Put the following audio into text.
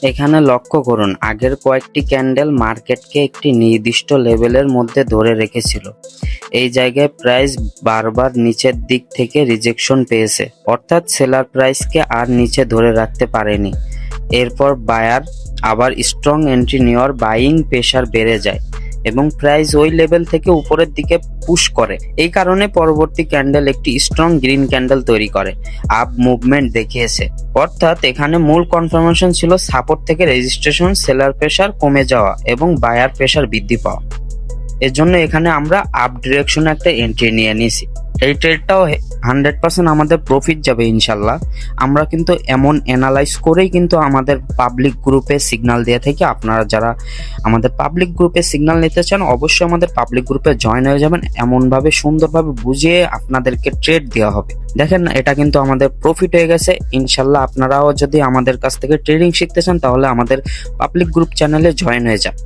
এখানে লক্ষ্য করুন, আগের কয়েকটি ক্যান্ডেল মার্কেটকে একটি নির্দিষ্ট লেভেলের মধ্যে ধরে রেখেছিল। এই জায়গায় প্রাইস বারবার নিচের দিক থেকে রিজেকশন পেয়েছে, অর্থাৎ সেলার প্রাইসকে আর নিচে ধরে রাখতে পারেনি। এরপর বায়ার আবার স্ট্রং এন্ট্রি নেওয়ার বাইং প্রেশার বেড়ে যায় এবং প্রাইস ওই লেভেল থেকে উপরের দিকে পুশ করে। এই কারণে পরবর্তী ক্যান্ডেল একটি স্ট্রং গ্রিন ক্যান্ডেল তৈরি করে আপ মুভমেন্ট দেখিয়েছে। অর্থাৎ এখানে মূল কনফার্মেশন ছিল সাপোর্ট থেকে রেজিস্ট্রেশন, সেলার প্রেশার কমে যাওয়া এবং বায়ার প্রেশার বৃদ্ধি পাওয়া। এর জন্য এখানে আমরা আপ ডিরেকশনে একটা এন্ট্রি নিয়ে নিয়েছি। এই ট্রেডটাও 100% আমাদের প্রফিট যাবে ইনশাল্লাহ। আমরা কিন্তু এমন অ্যানালাইজ করেই কিন্তু আমাদের পাবলিক গ্রুপে সিগন্যাল দিয়ে থাকি। আপনারা যারা আমাদের পাবলিক গ্রুপে সিগন্যাল নিতে চান অবশ্যই আমাদের পাবলিক গ্রুপে জয়েন হয়ে যাবেন। এমনভাবে সুন্দরভাবে বুঝিয়ে আপনাদেরকে ট্রেড দেওয়া হবে। দেখেন, এটা কিন্তু আমাদের প্রফিট হয়ে গেছে ইনশাল্লাহ। আপনারাও যদি আমাদের কাছ থেকে ট্রেডিং শিখতে চান তাহলে আমাদের পাবলিক গ্রুপ চ্যানেলে জয়েন হয়ে যান।